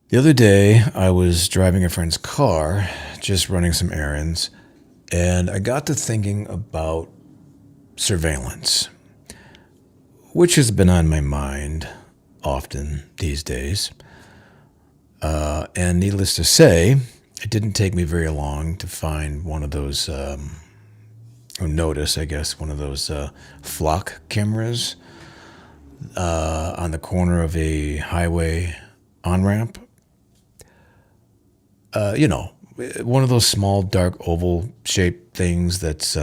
The other day, I was driving a friend's car, just running some errands, and I got to thinking about surveillance, which has been on my mind often these days. And needless to say, it didn't take me very long to find one of those, or notice, I guess, one of those flock cameras on the corner of a highway on ramp. You know, one of those small, dark, oval shaped things that's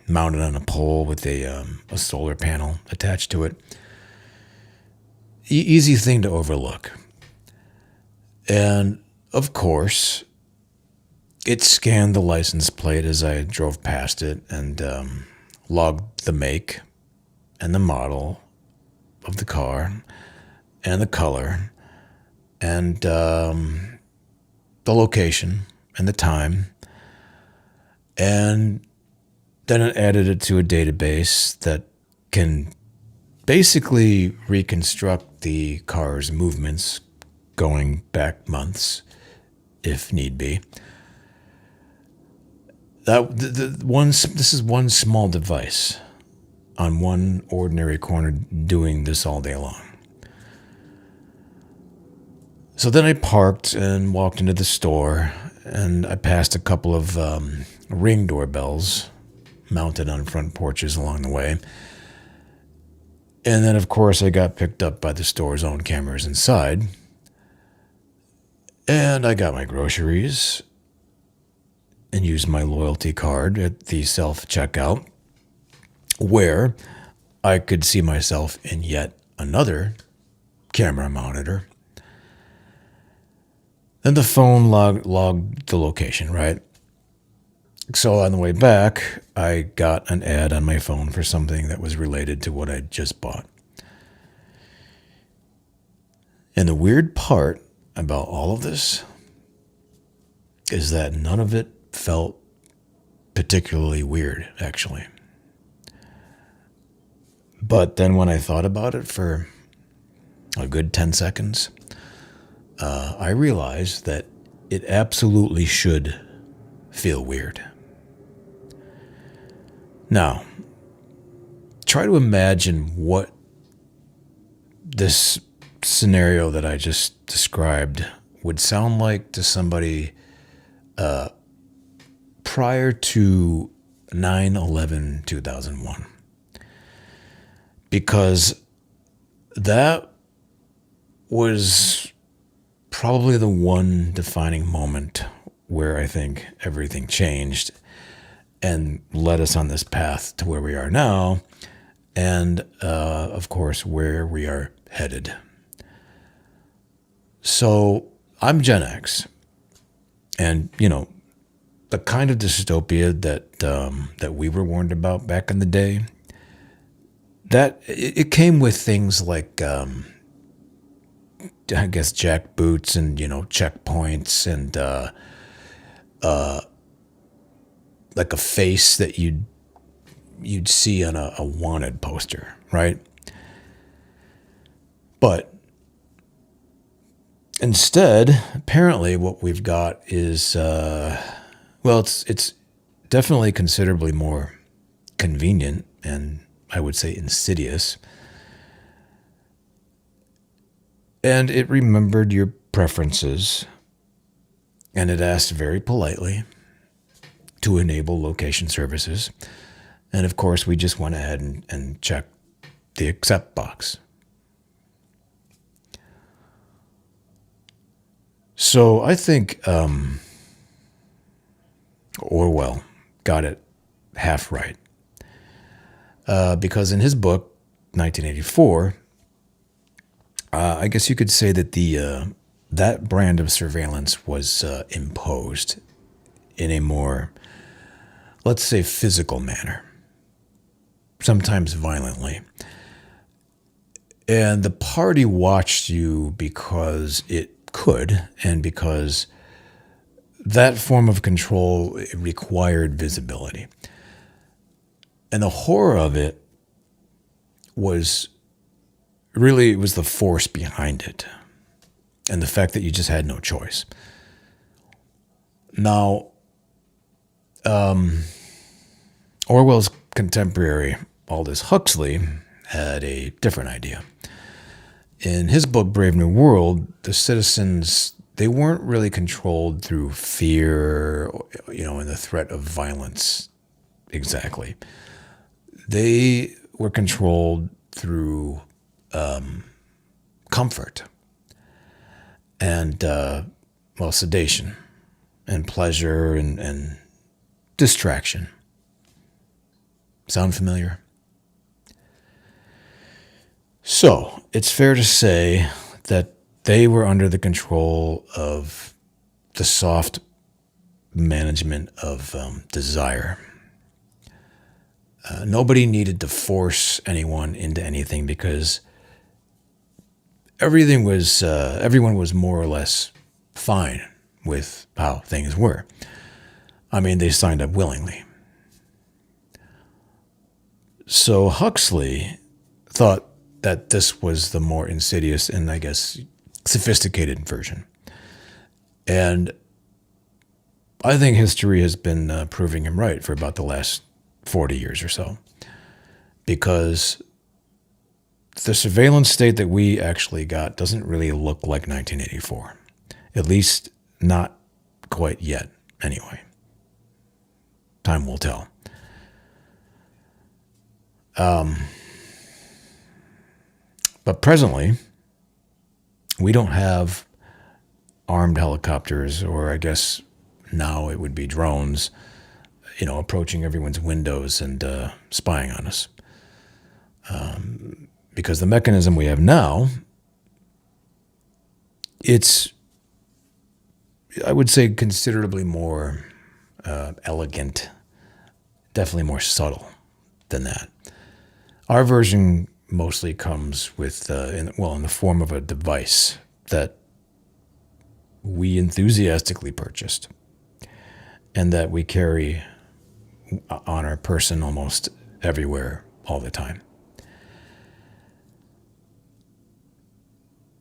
mounted on a pole with a solar panel attached to it. Easy thing to overlook. And of course, it scanned the license plate as I drove past it and logged the make and the model of the car and the color and the location and the time. And then it added it to a database that can basically reconstruct the car's movements going back months, if need be. This is one small device on one ordinary corner doing this all day long. So then I parked and walked into the store, and I passed a couple of Ring doorbells mounted on front porches along the way. And then, of course, I got picked up by the store's own cameras inside. And I got my groceries and used my loyalty card at the self-checkout, where I could see myself in yet another camera monitor. Then the phone logged the location, right? So on the way back, I got an ad on my phone for something that was related to what I just bought. And the weird part about all of this is that none of it felt particularly weird, actually. But then when I thought about it for a good 10 seconds, I realized that it absolutely should feel weird. Now, try to imagine what this scenario that I just described would sound like to somebody prior to 9/11/2001. Because that was probably the one defining moment where I think everything changed and led us on this path to where we are now, and of course, where we are headed. So I'm Gen X, and the kind of dystopia that we were warned about back in the day. That it came with things like I guess jackboots and checkpoints and like a face that you'd see on a wanted poster, right? But instead, apparently, what we've got is it's definitely considerably more convenient and I would say insidious. And it remembered your preferences, and it asked very politely to enable location services. And of course, we just went ahead and checked the accept box. So I think Orwell got it half right. Because in his book, 1984, I guess you could say that that brand of surveillance was imposed in a more, let's say, physical manner, sometimes violently. And the party watched you because it could, and because that form of control required visibility. And the horror of it was really, it was the force behind it. and the fact that you just had no choice. Now, Orwell's contemporary Aldous Huxley had a different idea. In his book, Brave New World, the citizens, they weren't really controlled through fear, and the threat of violence exactly. They were controlled through comfort and, sedation and pleasure and distraction. Sound familiar? So, it's fair to say that they were under the control of the soft management of desire. Nobody needed to force anyone into anything because everyone was more or less fine with how things were. I mean, they signed up willingly. So Huxley thought that this was the more insidious and, I guess, sophisticated version. And I think history has been proving him right for about the last 40 years or so. Because the surveillance state that we actually got doesn't really look like 1984. At least not quite yet, anyway. Time will tell. But presently, we don't have armed helicopters, or I guess now it would be drones, approaching everyone's windows and spying on us. Because the mechanism we have now, it's, I would say, considerably more elegant, definitely more subtle than that. Our version mostly comes with, in the form of a device that we enthusiastically purchased and that we carry on our person almost everywhere all the time.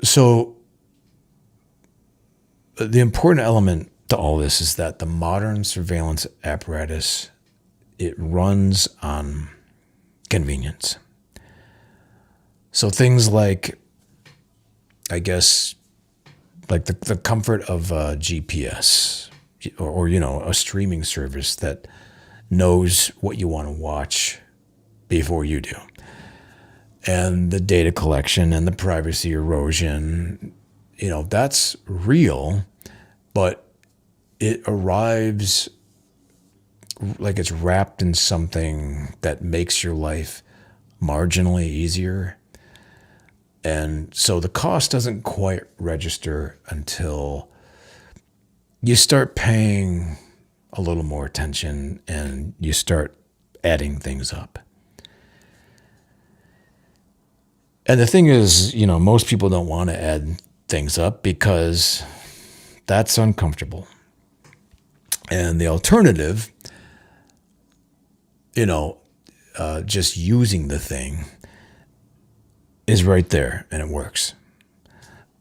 So the important element to all this is that the modern surveillance apparatus, it runs on convenience. So things like, I guess, like the comfort of GPS or a streaming service that knows what you want to watch before you do. And the data collection and the privacy erosion, that's real, but it arrives like it's wrapped in something that makes your life marginally easier. And so the cost doesn't quite register until you start paying a little more attention and you start adding things up. And the thing is, most people don't want to add things up because that's uncomfortable. And the alternative, just using the thing is right there and it works.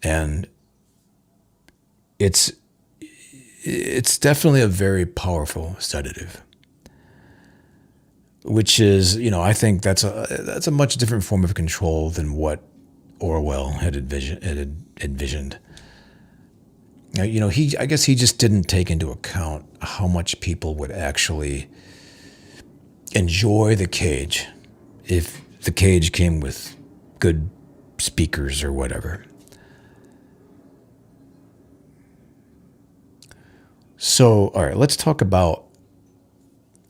And it's definitely a very powerful sedative, which is, I think that's a much different form of control than what Orwell had envisioned. Now, I guess he just didn't take into account how much people would actually enjoy the cage if the cage came with good speakers or whatever. So, all right, let's talk about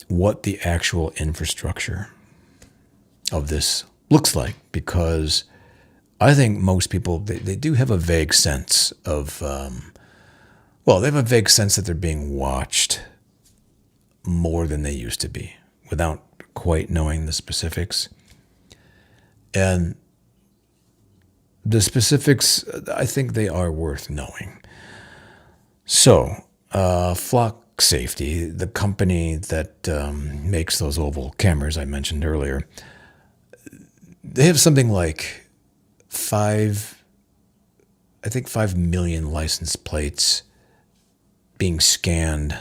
what the actual infrastructure of this looks like, because I think most people, they do have a vague sense of, they have a vague sense that they're being watched more than they used to be without quite knowing the specifics. And the specifics, I think they are worth knowing. So, Flock Safety, the company that makes those oval cameras I mentioned earlier, they have something like 5 I think 5 million license plates being scanned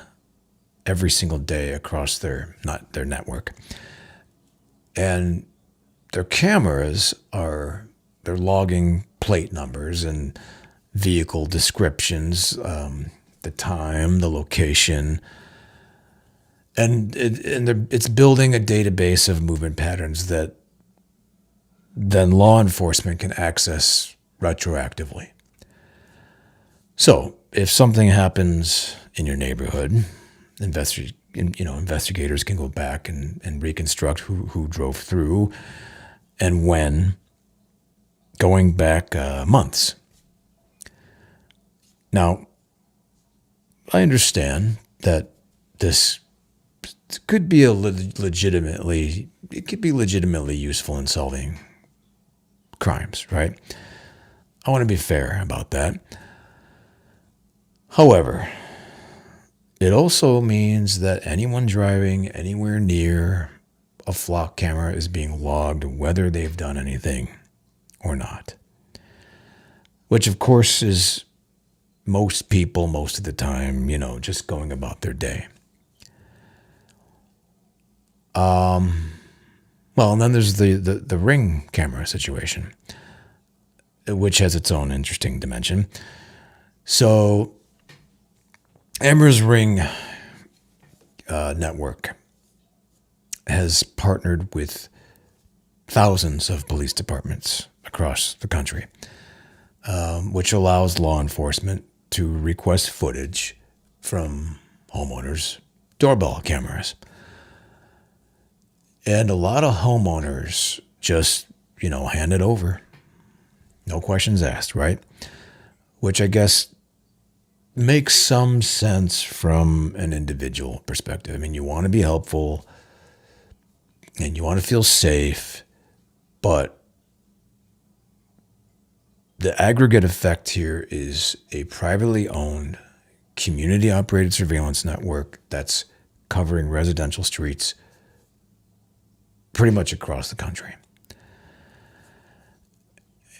every single day across their network. And their cameras they're logging plate numbers and vehicle descriptions, the time, the location, and it's building a database of movement patterns that then law enforcement can access retroactively. So if something happens in your neighborhood, investigators can go back and reconstruct who drove through and when, going back months. Now, I understand that this could be legitimately useful in solving crimes, right? I want to be fair about that. However, it also means that anyone driving anywhere near a flock camera is being logged, whether they've done anything or not. Which, of course, is most people, most of the time, just going about their day. Well, and then there's the Ring camera situation, which has its own interesting dimension. So, Amber's Ring network has partnered with thousands of police departments across the country, which allows law enforcement to request footage from homeowners' doorbell cameras. And a lot of homeowners just, hand it over. No questions asked, right? Which I guess makes some sense from an individual perspective. I mean, you want to be helpful and you want to feel safe, but the aggregate effect here is a privately owned, community-operated surveillance network that's covering residential streets pretty much across the country.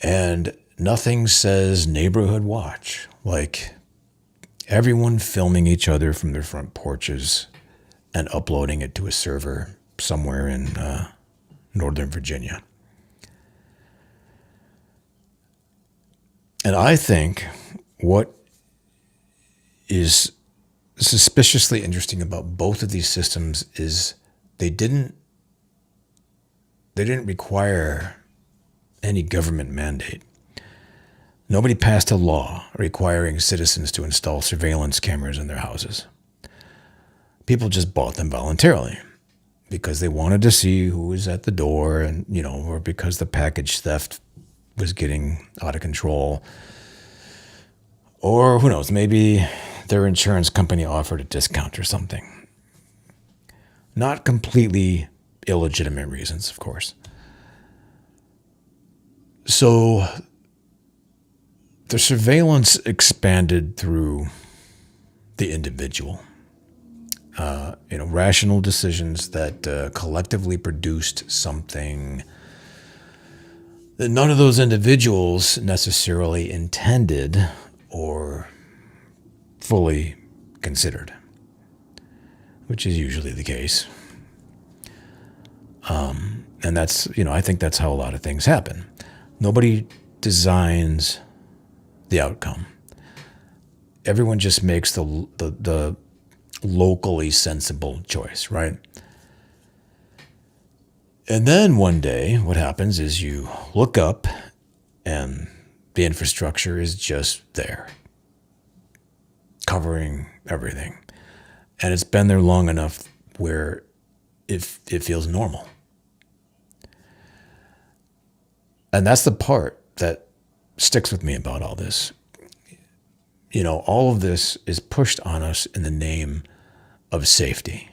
And nothing says neighborhood watch like everyone filming each other from their front porches and uploading it to a server somewhere in Northern Virginia. And I think what is suspiciously interesting about both of these systems is they didn't require any government mandate. Nobody passed a law requiring citizens to install surveillance cameras in their houses. People just bought them voluntarily because they wanted to see who was at the door and, or because the package theft was getting out of control. Or who knows, maybe their insurance company offered a discount or something. Not completely illegitimate reasons, of course. So the surveillance expanded through the individual. Rational decisions that collectively produced something that none of those individuals necessarily intended or fully considered, which is usually the case. And that's, I think that's how a lot of things happen. Nobody designs the outcome. Everyone just makes the locally sensible choice, right? And then one day, what happens is you look up and the infrastructure is just there, covering everything. And it's been there long enough where it feels normal. And that's the part that sticks with me about all this. All of this is pushed on us in the name of safety.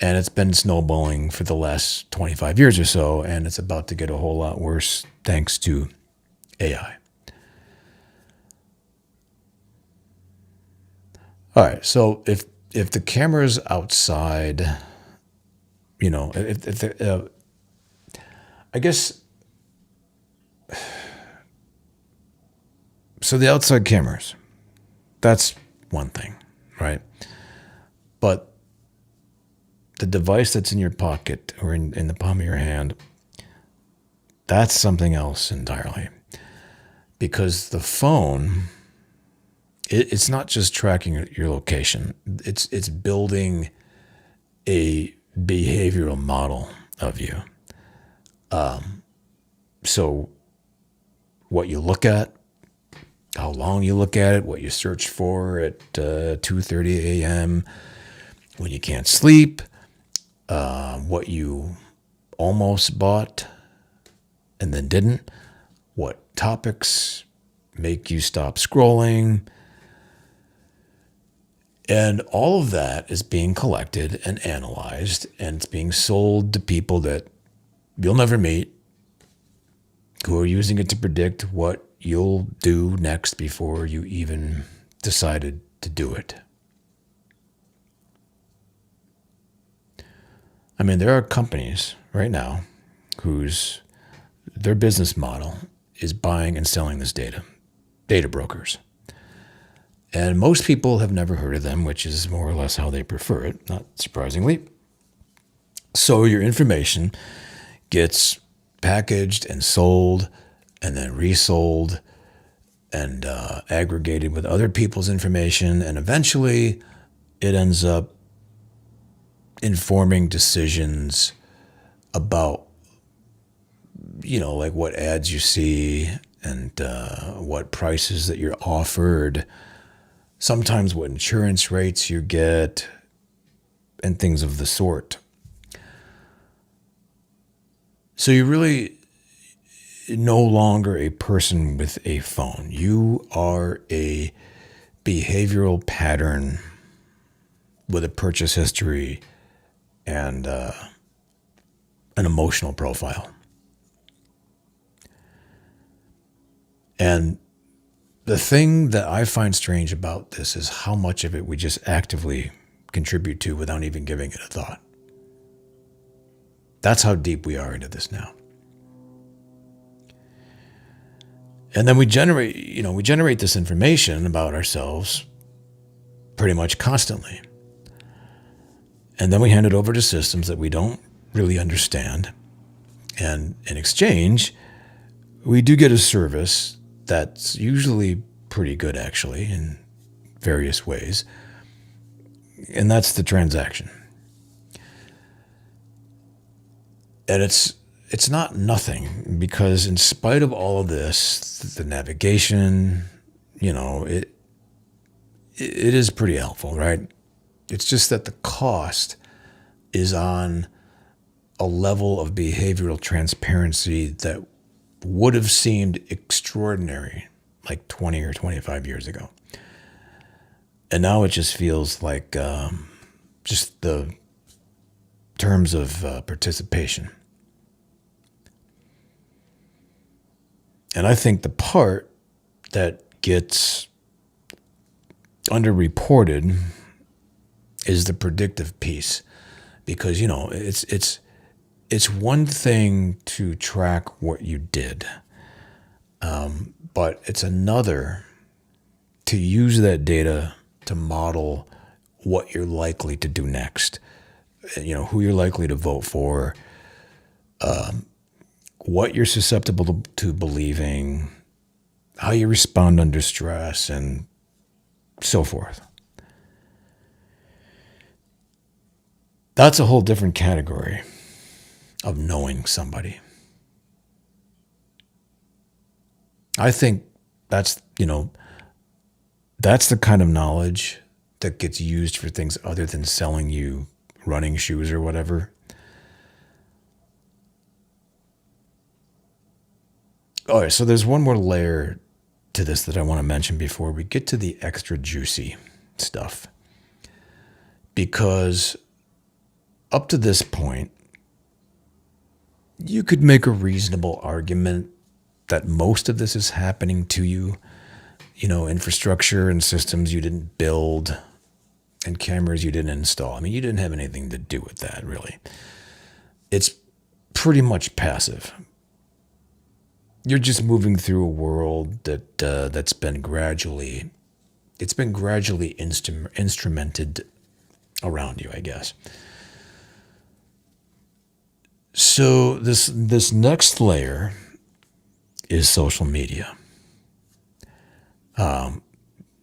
And it's been snowballing for the last 25 years or so, and it's about to get a whole lot worse thanks to AI. All right, so if the camera's outside, I guess So the outside cameras, that's one thing, right? But the device that's in your pocket or in the palm of your hand, that's something else entirely. Because the phone, it's not just tracking your location. It's building a behavioral model of you. So what you look at, how long you look at it, what you search for at 2:30 a.m. when you can't sleep, what you almost bought and then didn't, what topics make you stop scrolling. And all of that is being collected and analyzed, and it's being sold to people that you'll never meet, who are using it to predict what you'll do next before you even decided to do it. I mean, there are companies right now their business model is buying and selling this data brokers. And most people have never heard of them, which is more or less how they prefer it, not surprisingly. So your information gets packaged and sold and then resold and aggregated with other people's information. And eventually it ends up informing decisions about, like what ads you see and what prices that you're offered, sometimes what insurance rates you get, and things of the sort. So you're really no longer a person with a phone. You are a behavioral pattern with a purchase history and an emotional profile. And the thing that I find strange about this is how much of it we just actively contribute to without even giving it a thought. That's how deep we are into this now. And then we generate this information about ourselves pretty much constantly. And then we hand it over to systems that we don't really understand. And in exchange, we do get a service that's usually pretty good, actually, in various ways. And that's the transaction. And it's not nothing, because in spite of all of this, the navigation, it is pretty helpful, right? It's just that the cost is on a level of behavioral transparency that would have seemed extraordinary like 20 or 25 years ago. And now it just feels like just the terms of participation. And I think the part that gets underreported is the predictive piece, because it's one thing to track what you did, but it's another to use that data to model what you're likely to do next. Who you're likely to vote for, what you're susceptible to believing, how you respond under stress, and so forth. That's a whole different category of knowing somebody. I think that's the kind of knowledge that gets used for things other than selling you running shoes or whatever. All right, so there's one more layer to this that I want to mention before we get to the extra juicy stuff. Because up to this point, you could make a reasonable argument that most of this is happening to you. Infrastructure and systems you didn't build and cameras you didn't install. I mean, you didn't have anything to do with that, really. It's pretty much passive. you're just moving through a world that's been gradually instrumented around you, I guess. So this next layer is social media,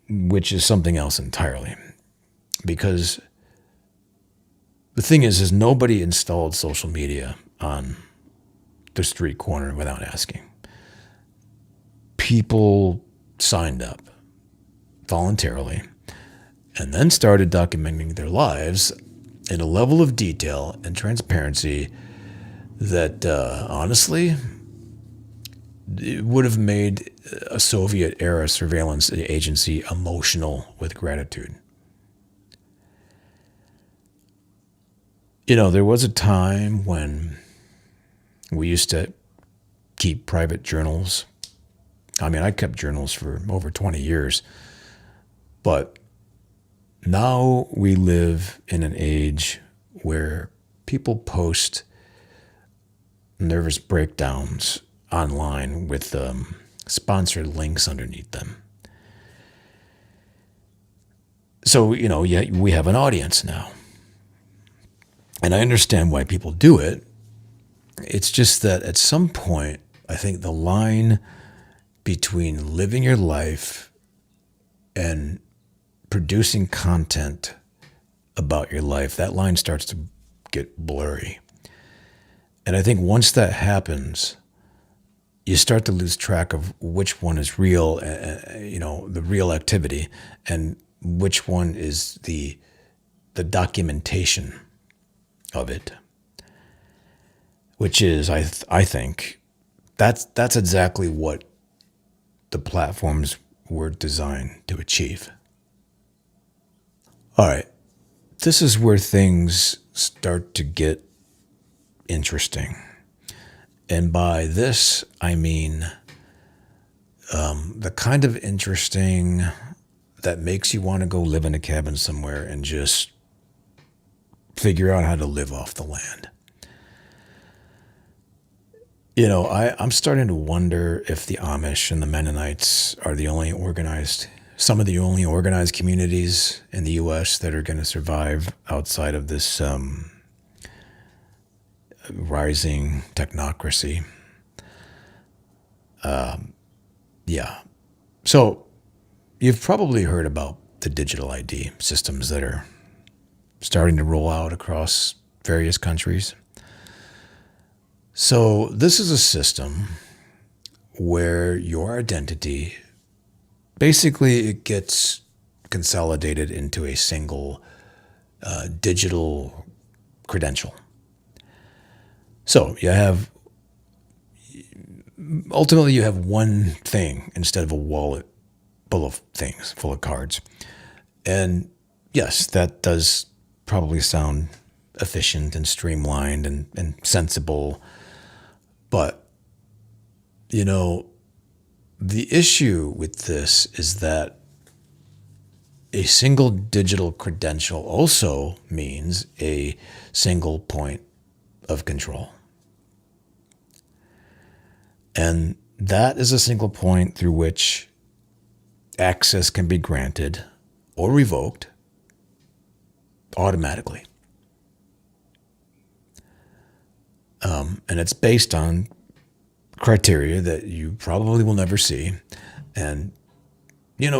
which is something else entirely. Because the thing is nobody installed social media on the street corner without asking. People signed up voluntarily and then started documenting their lives in a level of detail and transparency that honestly, it would have made a Soviet era surveillance agency emotional with gratitude. There was a time when we used to keep private journals. I mean, I kept journals for over 20 years, but now we live in an age where people post nervous breakdowns online with sponsored links underneath them. So, yeah, we have an audience now. And I understand why people do it. It's just that at some point, I think the line between living your life and producing content about your life, that line starts to get blurry. And I think once that happens, you start to lose track of which one is real, the real activity, and which one is the documentation of it. Which is, I think, that's exactly what the platforms were designed to achieve. All right, this is where things start to get interesting. And by this, I mean the kind of interesting that makes you want to go live in a cabin somewhere and just figure out how to live off the land. I'm starting to wonder if the Amish and the Mennonites are some of the only organized communities in the U.S. that are going to survive outside of this rising technocracy. Yeah. So you've probably heard about the digital ID systems that are starting to roll out across various countries. So this is a system where your identity, basically it gets consolidated into a single digital credential. So ultimately you have one thing instead of a wallet full of things, full of cards. And yes, that does probably sound efficient and streamlined and sensible. But, the issue with this is that a single digital credential also means a single point of control. And that is a single point through which access can be granted or revoked automatically. And it's based on criteria that you probably will never see. And,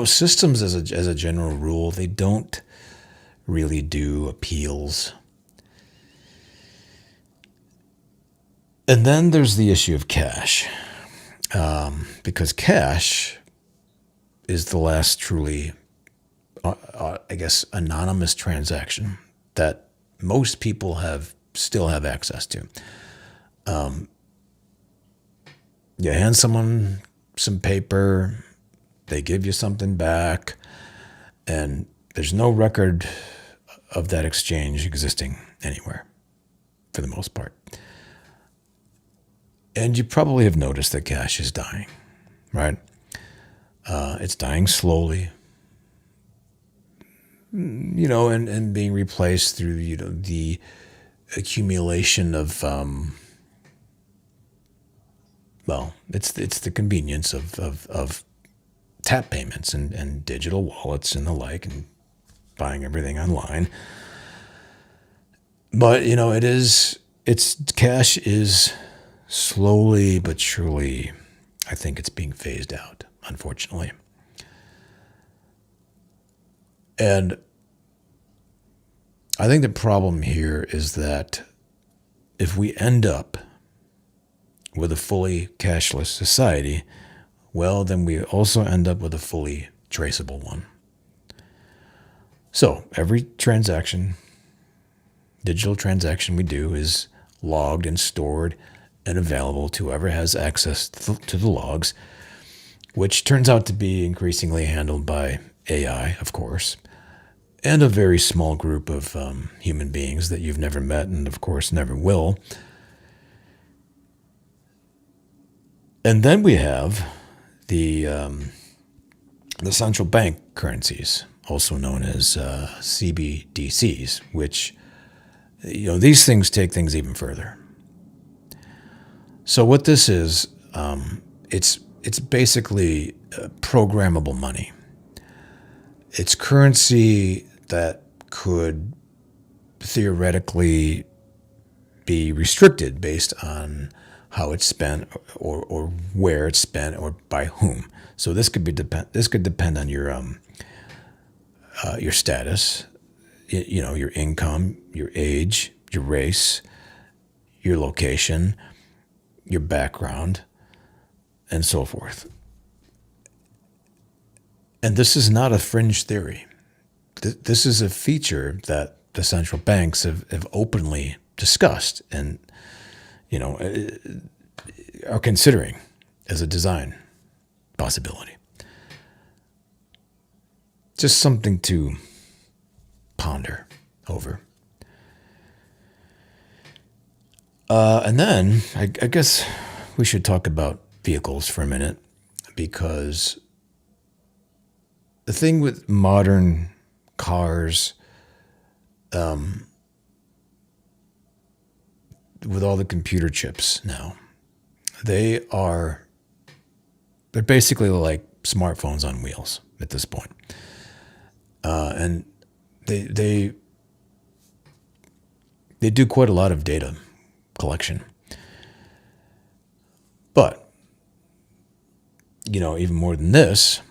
systems as a general rule, they don't really do appeals. And then there's the issue of cash. Because cash is the last truly, anonymous transaction that most people still have access to. You hand someone some paper, they give you something back, and there's no record of that exchange existing anywhere, for the most part. And you probably have noticed that cash is dying, right? It's dying slowly, and being replaced through, the accumulation of Well, it's the convenience of tap payments and digital wallets and the like, and buying everything online. But it's cash is slowly but surely, I think it's being phased out, unfortunately. And I think the problem here is that if we end up with a fully cashless society, well, then we also end up with a fully traceable one. So every digital transaction we do is logged and stored and available to whoever has access to the logs, which turns out to be increasingly handled by AI, of course, and a very small group of human beings that you've never met and, of course, never will. And then we have the central bank currencies, also known as CBDCs, which these things take things even further. So what this is, it's basically programmable money. It's currency that could theoretically be restricted based on how it's spent or where it's spent or by whom. So this could depend on your status, your income, your age, your race, your location, your background, and so forth. And this is not a fringe theory. This is a feature that the central banks have openly discussed and, are considering as a design possibility. Just something to ponder over. And then I guess we should talk about vehicles for a minute, because the thing with modern cars, with all the computer chips now, they're basically like smartphones on wheels at this point. And they do quite a lot of data collection. But, even more than this,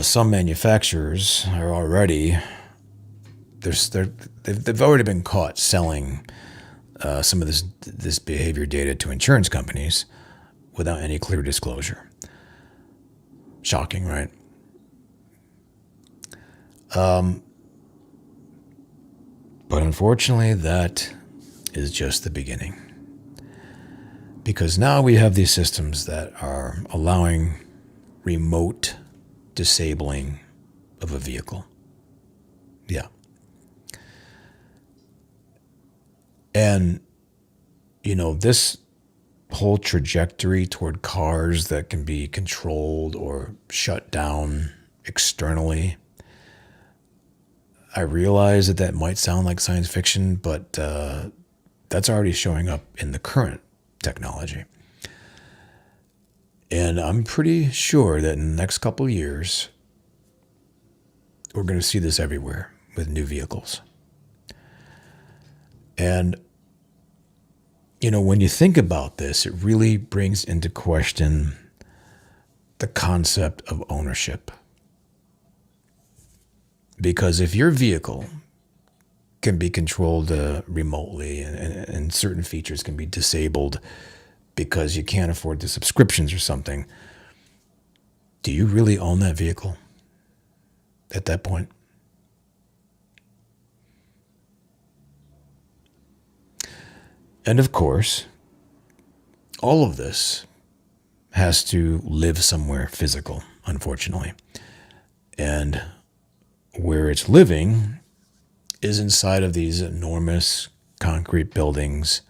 some manufacturers are already they've already been caught selling some of this behavior data to insurance companies without any clear disclosure. Shocking, right? But unfortunately, that is just the beginning. Because now we have these systems that are allowing remote disabling of a vehicle. Yeah. And, this whole trajectory toward cars that can be controlled or shut down externally, I realize that might sound like science fiction, but that's already showing up in the current technology. And I'm pretty sure that in the next couple of years, we're going to see this everywhere with new vehicles. And, when you think about this, it really brings into question the concept of ownership. Because if your vehicle can be controlled remotely and certain features can be disabled because you can't afford the subscriptions or something, do you really own that vehicle at that point? And of course, all of this has to live somewhere physical, unfortunately. And where it's living is inside of these enormous concrete buildings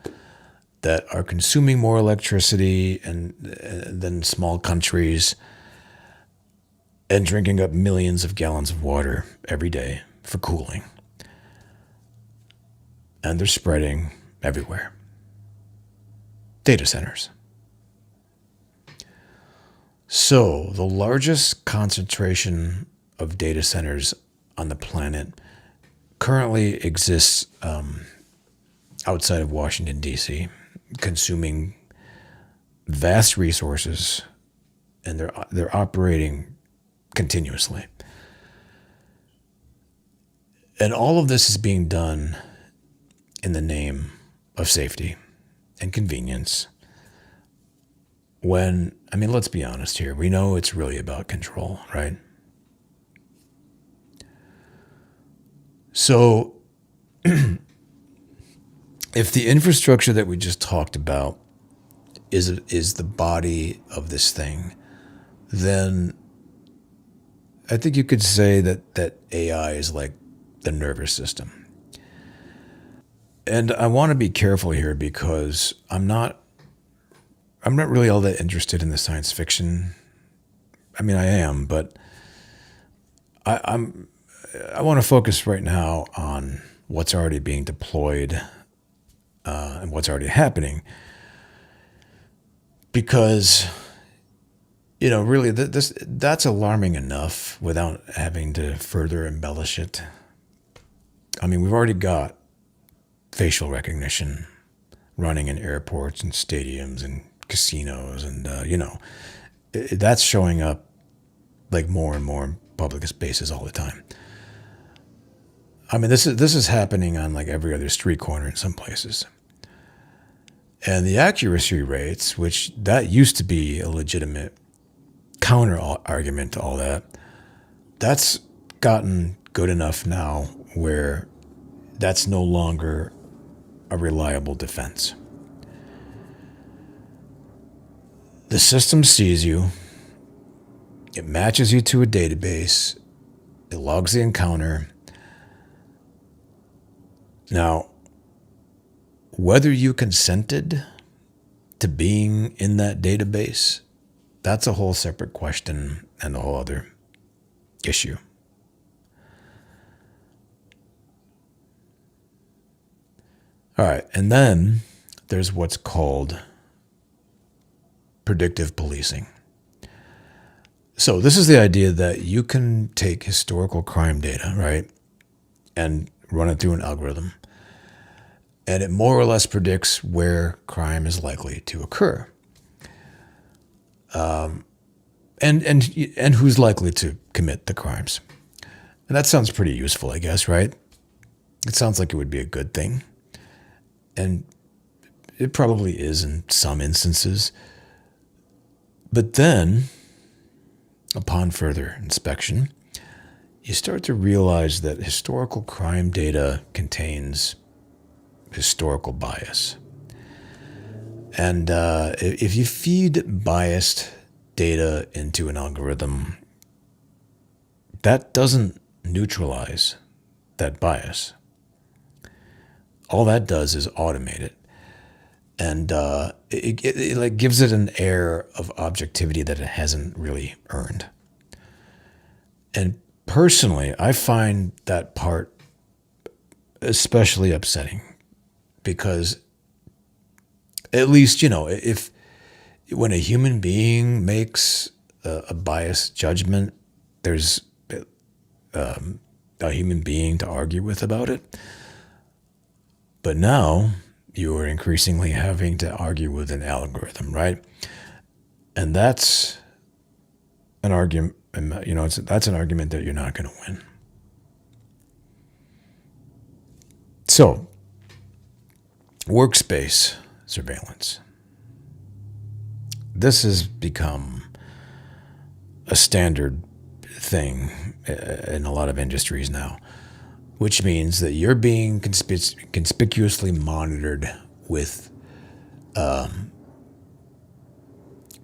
that are consuming more electricity than small countries, and drinking up millions of gallons of water every day for cooling. And they're spreading everywhere. data centers. So, the largest concentration of data centers on the planet currently exists outside of Washington, D.C., consuming vast resources, and they're operating continuously. And all of this is being done in the name of safety and convenience. When, I mean, let's be honest here, we know it's really about control, right? So, if the infrastructure that we just talked about is the body of this thing, then I think you could say that AI is like the nervous system. And I want to be careful here because I'm not really all that interested in the science fiction. I mean, I am, but I want to focus right now on what's already being deployed and what's already happening, because really that's alarming enough without having to further embellish it. I mean, we've already got facial recognition running in airports and stadiums and casinos, and that's showing up like more and more in public spaces all the time. I mean, this is happening on like every other street corner in some places. And the accuracy rates, which that used to be a legitimate counter argument to all that, that's gotten good enough now where that's no longer a reliable defense. The system sees you, it matches you to a database, it logs the encounter. Now, whether you consented to being in that database, that's a whole separate question and a whole other issue. All right, and then there's what's called predictive policing. So this is the idea that you can take historical crime data, right, and run it through an algorithm, and it more or less predicts where crime is likely to occur, and who's likely to commit the crimes. And that sounds pretty useful, I guess, right? It sounds like it would be a good thing, and it probably is in some instances. But then, upon further inspection, you start to realize that historical crime data contains historical bias. And if you feed biased data into an algorithm, that doesn't neutralize that bias. All that does is automate it. And it like gives it an air of objectivity that it hasn't really earned. And personally, I find that part especially upsetting, because at least, if when a human being makes a biased judgment, there's a human being to argue with about it. But now you are increasingly having to argue with an algorithm, right? And that's an argument, that's an argument that you're not going to win. So, workspace surveillance. This has become a standard thing in a lot of industries now, which means that you're being conspicuously monitored with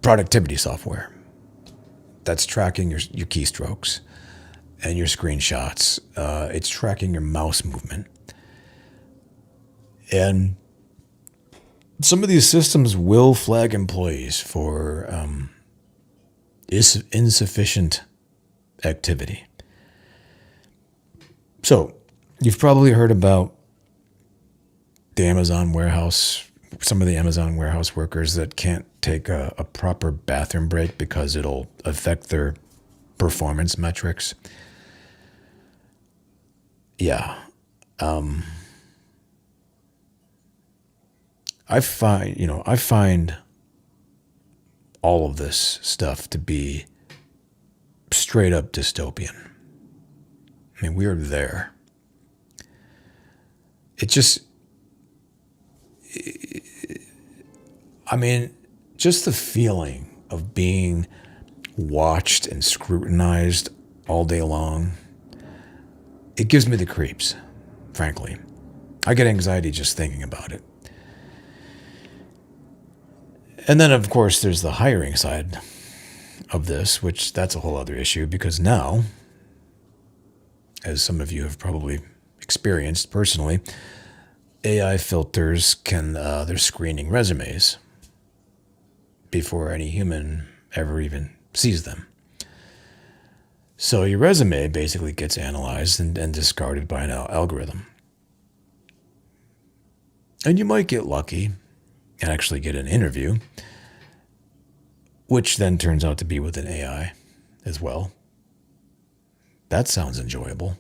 productivity software that's tracking your keystrokes and your screenshots. It's tracking your mouse movement. And some of these systems will flag employees for insufficient activity. So, you've probably heard about the Amazon warehouse some of the Amazon warehouse workers that can't take a proper bathroom break because it'll affect their performance metrics. Yeah. I find all of this stuff to be straight up dystopian. I mean, we are there. It just, I mean, just the feeling of being watched and scrutinized all day long, it gives me the creeps, frankly. I get anxiety just thinking about it. And then, of course, there's the hiring side of this, which that's a whole other issue because now, as some of you have probably experienced personally, AI filters they're screening resumes before any human ever even sees them. So your resume basically gets analyzed and discarded by an algorithm. And you might get lucky and actually get an interview, which then turns out to be with an AI as well. That sounds enjoyable.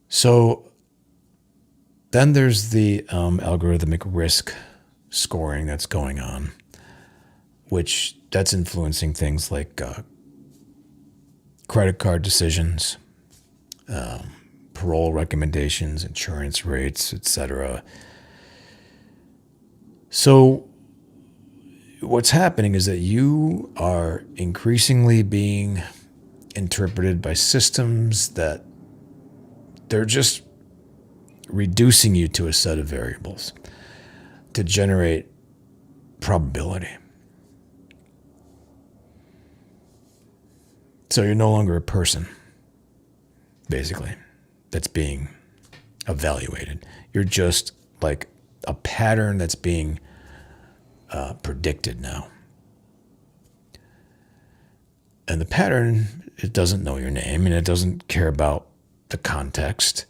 So then there's the algorithmic risk scoring that's going on, which that's influencing things like credit card decisions, parole recommendations, insurance rates, etc. So what's happening is that you are increasingly being interpreted by systems that they're just reducing you to a set of variables to generate probability. So you're no longer a person, basically, that's being evaluated. You're just like a pattern that's being predicted now. And the pattern, it doesn't know your name and it doesn't care about the context.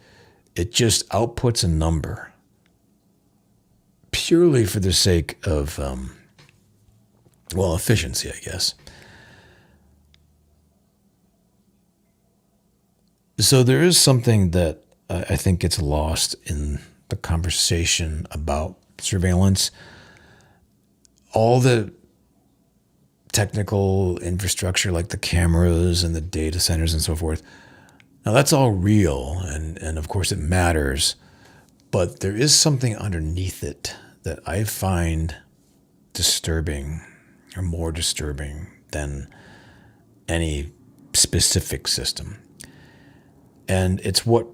It just outputs a number purely for the sake of, efficiency, I guess. So there is something that I think gets lost in the conversation about surveillance. All the technical infrastructure like the cameras and the data centers and so forth, now that's all real and of course it matters, but there is something underneath it that I find disturbing or more disturbing than any specific system. And it's what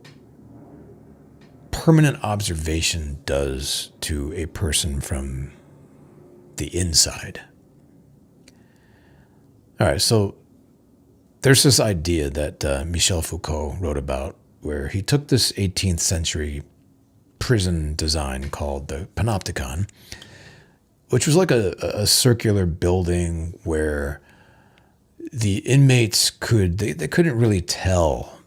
permanent observation does to a person from the inside. All right, so there's this idea that Michel Foucault wrote about where he took this 18th century prison design called the panopticon, which was like a circular building where the inmates they couldn't really tell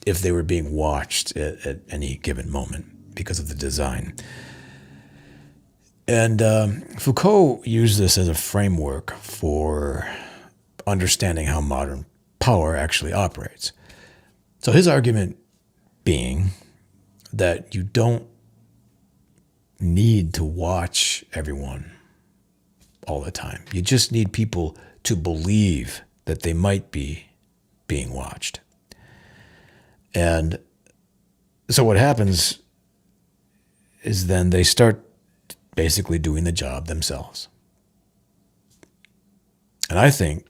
if they were being watched at any given moment because of the design. And Foucault used this as a framework for understanding how modern power actually operates. So his argument being that you don't need to watch everyone all the time. You just need people to believe that they might be being watched. And so what happens is then they start basically doing the job themselves. And I think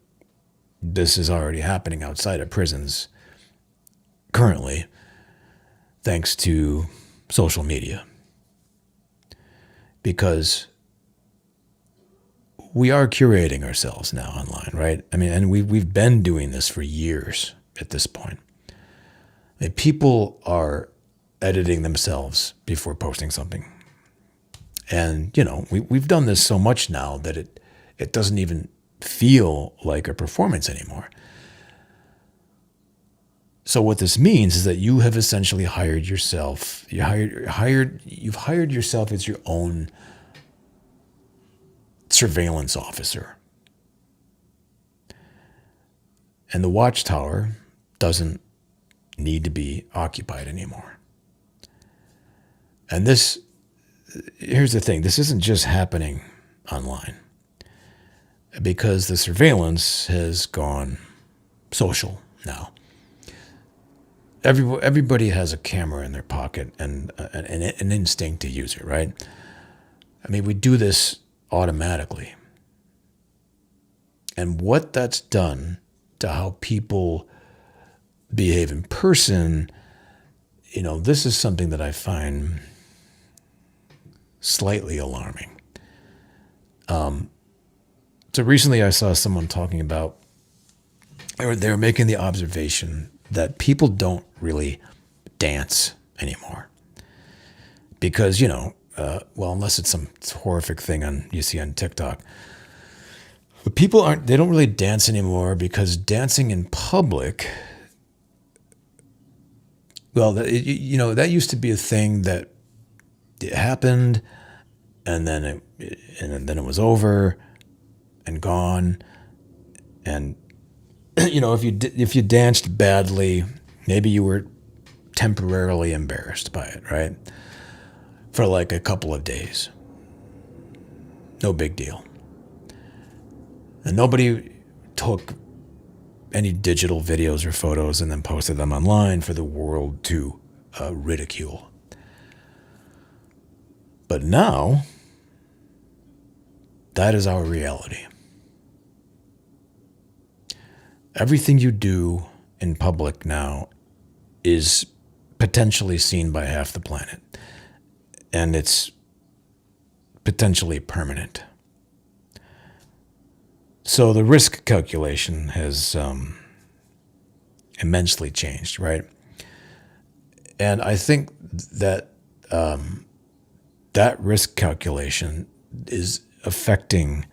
this is already happening outside of prisons currently, thanks to social media. Because we are curating ourselves now online, right? I mean, and we've been doing this for years at this point. I mean, people are editing themselves before posting something. And, we've done this so much now that it doesn't even feel like a performance anymore. So what this means is that you have essentially hired yourself. You've hired yourself as your own surveillance officer. And the watchtower doesn't need to be occupied anymore. And here's the thing, this isn't just happening online, because the surveillance has gone social now. Everybody has a camera in their pocket and an instinct to use it, right? I mean, we do this automatically. And what that's done to how people behave in person, this is something that I find slightly alarming. So recently I saw someone talking about, they were making the observation that people don't really dance anymore. Because, unless it's some horrific thing you see on TikTok. But they don't really dance anymore because dancing in public, well, that used to be a thing that it happened, and then it was over and gone. And if you danced badly, maybe you were temporarily embarrassed by it, right? For like a couple of days. No big deal. And nobody took any digital videos or photos and then posted them online for the world to ridicule. But now, that is our reality. Everything you do in public now is potentially seen by half the planet. And it's potentially permanent. So the risk calculation has immensely changed, right? And I think that that risk calculation is affecting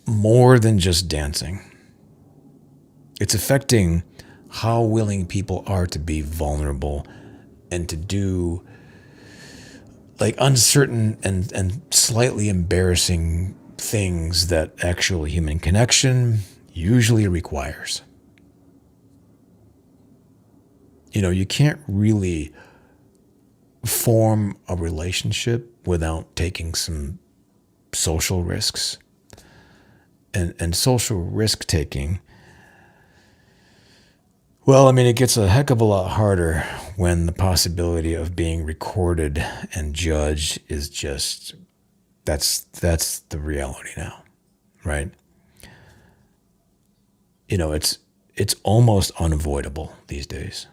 more than just dancing. It's affecting how willing people are to be vulnerable and to do like uncertain and slightly embarrassing things that actual human connection usually requires. You can't really form a relationship without taking some social risks. And social risk taking, well, I mean, it gets a heck of a lot harder when the possibility of being recorded and judged is just, that's the reality now, right? It's almost unavoidable these days.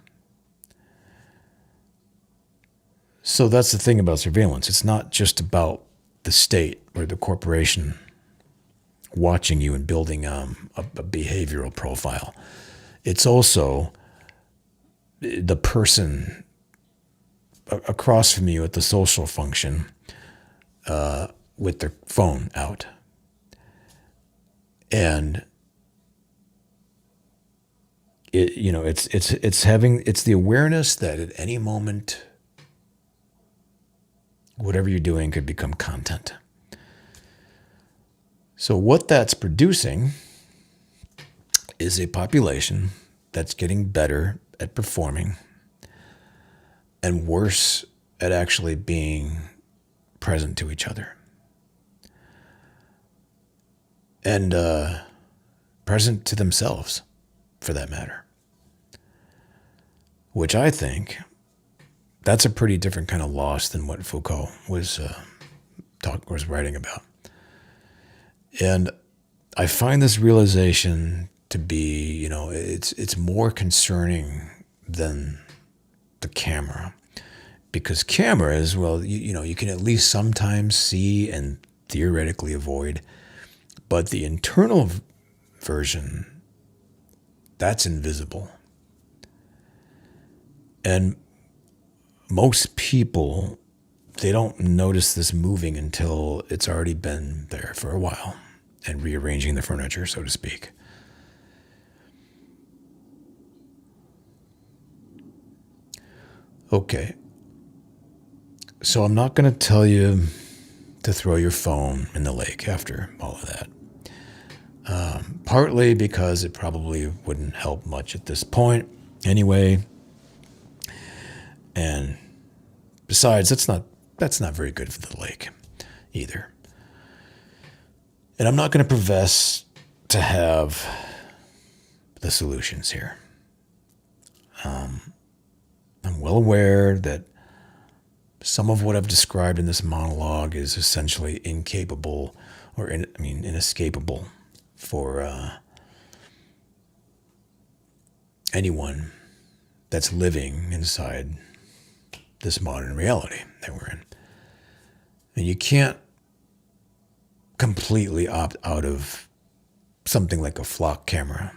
So that's the thing about surveillance. It's not just about the state or the corporation watching you and building a behavioral profile. It's also the person across from you at the social function with their phone out. And it's the awareness that at any moment, whatever you're doing could become content. So what that's producing is a population that's getting better at performing and worse at actually being present to each other. And present to themselves, for that matter. Which I think, that's a pretty different kind of loss than what Foucault was writing about. And I find this realization to be, it's more concerning than the camera. Because cameras, well, you can at least sometimes see and theoretically avoid. But the internal version, that's invisible. And most people, they don't notice this moving until it's already been there for a while and rearranging the furniture, so to speak. Okay, so I'm not going to tell you to throw your phone in the lake after all of that. Partly because it probably wouldn't help much at this point anyway. And besides, that's not very good for the lake either. And I'm not going to profess to have the solutions here. I'm well aware that some of what I've described in this monologue is essentially incapable, or inescapable for anyone that's living inside this modern reality that we're in. And you can't completely opt out of something like a flock camera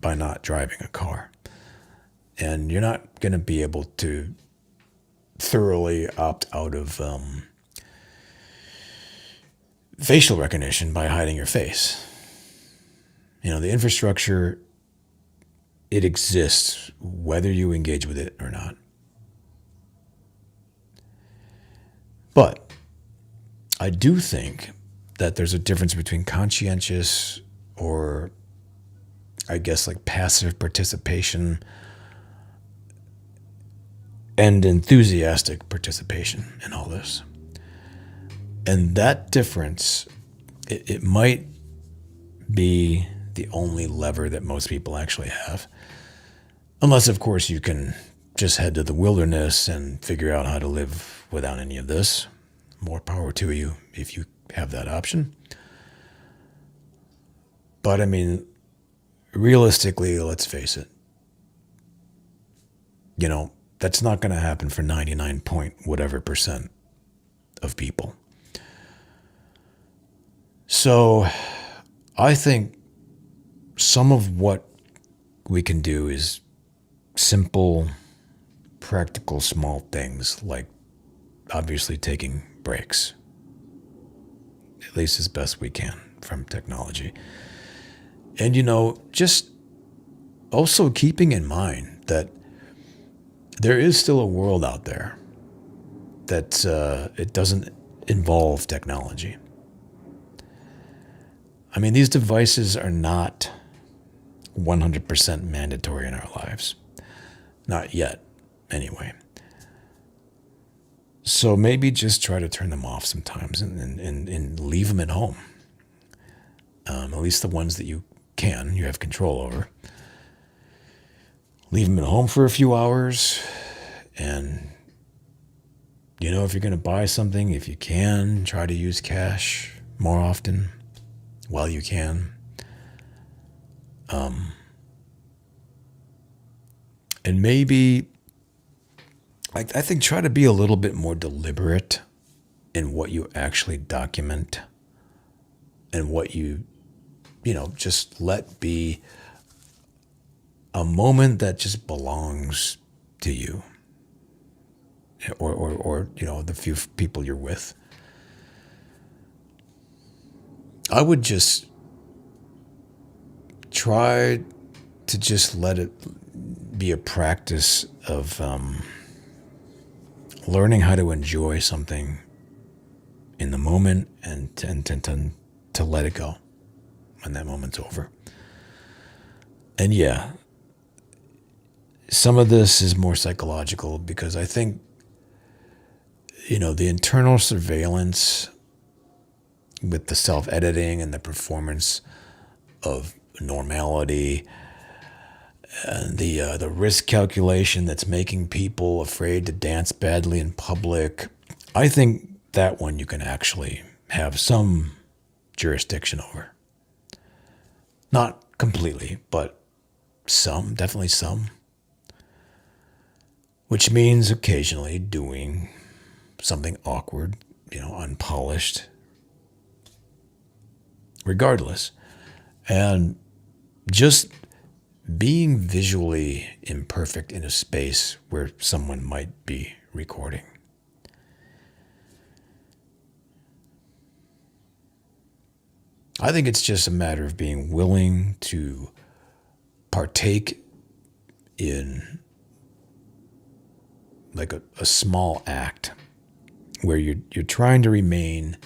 by not driving a car. And you're not going to be able to thoroughly opt out of facial recognition by hiding your face. The infrastructure, it exists whether you engage with it or not. But I do think that there's a difference between conscientious, or I guess like passive participation, and enthusiastic participation in all this. And that difference, it might be the only lever that most people actually have. Unless, of course, you can just head to the wilderness and figure out how to live without any of this. More power to you if you have that option. But realistically, let's face it. That's not going to happen for 99 point whatever percent of people. So I think some of what we can do is simple, practical, small things, like obviously taking breaks, at least as best we can from technology. And, just also keeping in mind that there is still a world out there that it doesn't involve technology. These devices are not 100% mandatory in our lives. Not yet, anyway. So maybe just try to turn them off sometimes and leave them at home. At least the ones that you have control over. Leave them at home for a few hours. And, if you're going to buy something, if you can, try to use cash more often while you can. And maybe, I think, try to be a little bit more deliberate in what you actually document and what you just let be a moment that just belongs to you or the few people you're with. I would just try to just let it be a practice of learning how to enjoy something in the moment and to let it go when that moment's over. And yeah, some of this is more psychological because I think, the internal surveillance with the self-editing and the performance of normality and the risk calculation that's making people afraid to dance badly in public, I think that one you can actually have some jurisdiction over. Not completely, but some, definitely some. Which means occasionally doing something awkward, unpolished, regardless. And just being visually imperfect in a space where someone might be recording. I think it's just a matter of being willing to partake in like a small act where you're trying to remain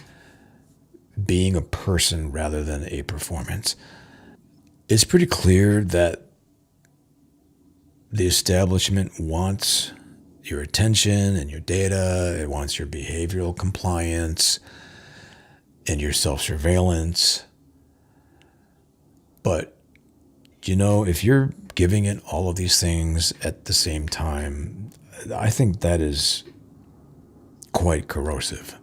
being a person rather than a performance. It's pretty clear that the establishment wants your attention and your data. It wants your behavioral compliance and your self-surveillance. But, if you're giving it all of these things at the same time, I think that is quite corrosive.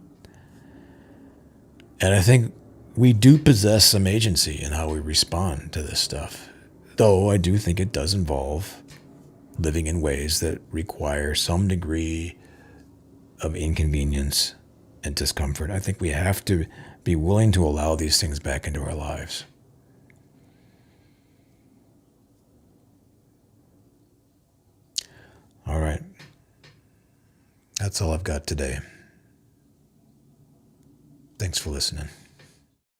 And I think we do possess some agency in how we respond to this stuff. Though I do think it does involve living in ways that require some degree of inconvenience and discomfort. I think we have to be willing to allow these things back into our lives. All right. That's all I've got today. Thanks for listening.